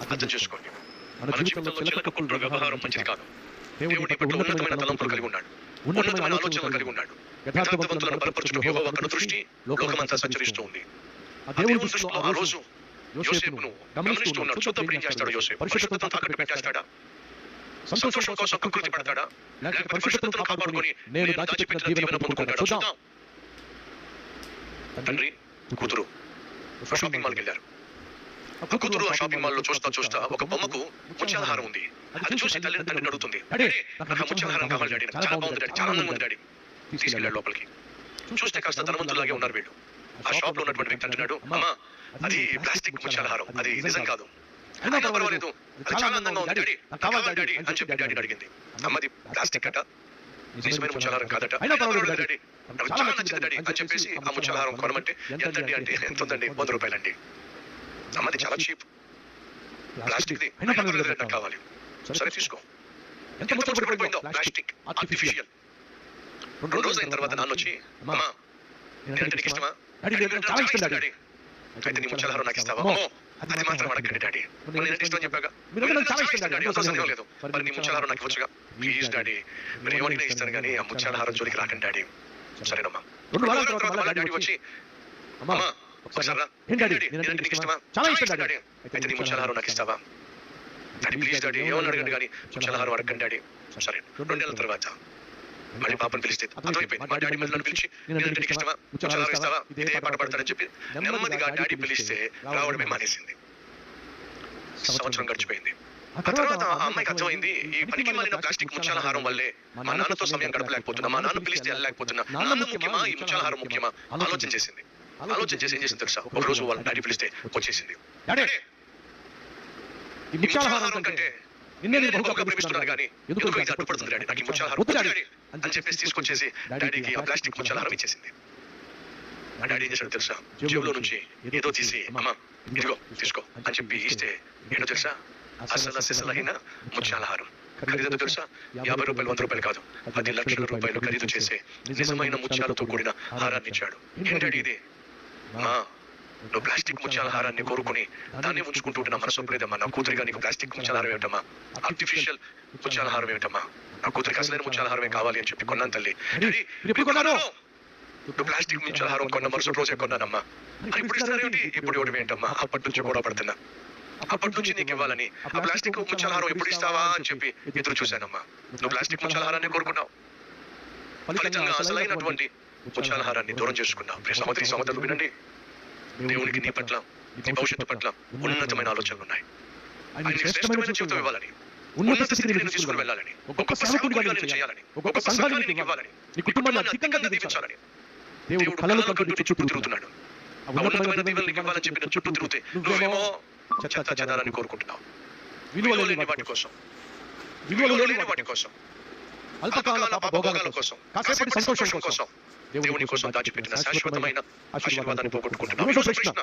అర్థం చేసుకోండి. మన జీవితంలో చిలక కొట్టుడు వ్యవహారం మంచిది కాదు. దేవుడు నీ పట్ల ఉన్నతమైన తలంపులు కలిగి ఉన్నాడు. ఉన్నతమైన ఆలోచనలు కలిగి ఉన్నాడు. యథార్థవంతులను బలపరచుటకు యెహోవా కనుదృష్టి లోకమంతా సంచరిస్తూ ఉంది. ఆ దేవుని దృష్టిలో ఆ రోజు యోసేపును గమనిస్తూ ఉన్నాడు. చూద్దాం ఏం చేస్తాడు యోసేపు. పరిశుద్ధతను తాకట్టు పెట్టేస్తాడా? సంతోషం కోసం కకృతి పడతాడా? లేకపోతే పరిశుద్ధతను కాపాడుకొని నేను దాచిపెట్టిన దీవెన పొందుకుంటాడా? చూద్దాం. తండ్రి కూతురు షాపింగ్ మాల్కి వెళ్ళారు. ఆ కూతురు ఆ షాపింగ్ మాల్ లో చూస్తా ఒక బొమ్మకు ముత్యాల హారం ఉంది. అది చూసి తండ్రిని అడుగుతుంది, నాకు ముత్యాల హారం కావాలి డాడీ, చాలా బాగుంది డాడీ, చాలా అందంగా ఉంది డాడీ. తీసుకెళ్ళాడు లోపలికి. చూస్తే కాస్త ధనవంతులాగే ఉన్నారు వీళ్ళు. ఆ షాప్ లో ఉన్నటువంటి వ్యక్తి అంటున్నాడు, అమ్మా అది ప్లాస్టిక్ ముత్యాల హారం, అది నిజం కాదు, అయినా పర్వాలేదు, అది చాలా అందంగా ఉంది డాడీ, కావాలి డాడీ అని చెప్పి డాడీ అడిగింది. అమ్మది ప్లాస్టిక్ అట, నిజమైన ముత్యాల హారం కాదట. అయినా పర్వాలేదు డాడీ, నాకు చాలా నచ్చింది డాడీ అని చెప్పేసి ఆ ముత్యాల హారం కొనమంటే ఎంతండి అంటే ఎంత ఉందండి, 100 రూపాయలండి. అమ్మది చాలా చీప్, ప్లాస్టిక్ ది, అయినా పర్వాలేదు నాకు కావాలి. సరే తీసుకో. ఎంత ముచ్చట పడిపోయిందో, ప్లాస్టిక్ ఆర్టిఫిషియల్. 2 రోజులైన తర్వాత నాన్న వచ్చి, అమ్మా నేనంటే నీకు ఇష్టమా? చాలా ఇష్టం డాడీ. అయితే నీ ముత్యాల హారం నాకు ఇస్తావా? అది మాత్రం అడగండి డాడీ, నేనంటే ఇష్టం చెప్పాగా, చాలా ఇష్టం డాడీ, అసలు సందేహం లేదు. మరి నీ ముత్యాల హారం నాకు ఇవ్వచ్చుగా, ప్లీజ్ డాడీ, మీరు ఏమడిగినా ఇస్తాను కానీ ఆ ముత్యాల హారం జోలికి రాకండి డాడీ. సరేనమ్మా. 2 వారాల తర్వాత డాడీ వచ్చి, అమ్మా ఒకసారి రా, నేనంటే నీకు ఇష్టమా? చాలా ఇష్టం డాడీ. అయితే నీ ముత్యాల హారం నాకు ఇస్తావా? డాడీ ప్లీజ్ డాడీ, ఏమని అడగండి కానీ ముత్యాల హారం అడగండి డాడీ. సరే. 2 నెలల తర్వాత మళ్ళీ పాపను పిలిస్తే అర్థమైపోయింది. మా డాడీ మళ్ళీ నన్ను పిలిచి, నేనంటే నీకు ఇష్టమా, ముత్యాల హారం ఇస్తావా, ఇదే పాట పాడతాడని చెప్పి నెమ్మదిగా డాడీ పిలిస్తే రావడమే మానేసింది. సంవత్సరం గడిచిపోయింది. ఆ తర్వాత ఆ అమ్మాయికి అర్థమైంది, ఈ పనికి మాలిన ప్లాస్టిక్ ముత్యాల హారం వల్లే మా నాన్నతో సమయం గడపలేకపోతున్నా, మా నాన్న పిలిస్తే వెళ్ళలేకపోతున్నా, నాన్న ముఖ్యమా ఈ ముత్యాల హారం ముఖ్యమా ఆలోచన చేసింది. ఆలోచన చేసి ఏం చేసింది తెలుసా? ఒక రోజు వాళ్ళ డాడీ పిలిస్తే వచ్చేసింది. డాడీ ఈ ముత్యాల హారం కంటే నిన్నే నేను బహుగా ప్రేమిస్తున్నాను కానీ ఎందుకు ఇది అడ్డుపడుతుంది డాడీ, నాకు ఈ ముత్యాల హారం వద్దు డాడీ అని చెప్పేసి తీసుకొచ్చేసి డాడీకి ఆ ప్లాస్టిక్ ముత్యాల హారం ఇచ్చేసింది. ఆ డాడీ ఏం చేశాడు తెలుసా? జేబులో నుంచి ఏదో తీసి, అమ్మా ఇదిగో తీసుకో అని చెప్పి ఇస్తే ఏంటో తెలుసా? అసలు సిసలైన ముత్యాల హారం. ఖరీదు తెలుసా? 50 రూపాయలు, 100 రూపాయలు కాదు, 10 లక్షల రూపాయలు ఖరీదు చేసే నిజమైన ముత్యాలతో కూడిన హారాన్ని ఇచ్చాడు. ఏంటంటే ఇది? నువ్వు ప్లాస్టిక్ ముత్యాల హారాన్ని కోరుకుని దాన్ని ఉంచుకుంటూ నా మనసు ఒప్పలేదమ్మా. నా కూతురిగా నీకు ప్లాస్టిక్ ముత్యాల హారం ఏమిటమ్మా, ఆర్టిఫిషియల్ ముత్యాల హారం ఏమిటమ్మా, నా కూతురికి అసలైన ముత్యాల హారమే కావాలి అని చెప్పి కొన్నాను తల్లి. ఎప్పుడు కొన్నాను? నువ్వు ప్లాస్టిక్ ముత్యాల హారం కొన్న మరుసటి రోజే కొన్నానమ్మా. ఇప్పుడు ఇస్తారేమిటి? ఇప్పుడు ఇవ్వడం ఏంటమ్మా? అప్పటి నుంచి కూడా పడుతున్నా, అప్పటి నుంచి నీకు ఇవ్వాలని. ఆ ప్లాస్టిక్ ముత్యాల హారం ఎప్పుడు ఇస్తావా అని చెప్పి ఎదురు చూశానమ్మా. నువ్వు ప్లాస్టిక్ ముత్యాల హారాన్ని కోరుకున్నావు, ఫలితంగా అసలైనటువంటి ముత్యాల హారాన్ని దూరం చేసుకున్నావు. సహోదరి సహోదరులు వినండి, దేవునికి నీ పట్ల, నీ భవిష్యత్తు పట్ల ఉన్నతమైన ఆలోచనలు ఉన్నాయి. ఆయన శ్రేష్టమైన జీవితం ఇవ్వాలని, ఉన్నత స్థితికి నేను తీసుకుని వెళ్ళాలని, గొప్ప సేవకుడిగా నేను చేయాలని, గొప్ప సంఘానికి నీకు ఇవ్వాలని, నీ కుటుంబాన్ని అధికంగా దీవించాలని దేవుడు కలలు కంటూ చుట్టూ తిరుగుతున్నాడు. ఆ ఉన్నతమైన దీవెనలు నీకు ఇవ్వాలని చెప్పి చుట్టూ తిరుగుతే నువ్వేమో చెత్త చెదారాన్ని కోరుకుంటున్నావు. విలువలు లేని వాటి కోసం, విలువలు లేని వాటి కోసం, అల్పకాల భోగాల కోసం, కాసేపటి సంతోషం కోసం దేవుని కోసం దాచిపెట్టిన శాశ్వతమైన ఆశీర్వాదాన్ని పోగొట్టుకుంటున్నావు. ప్రశ్న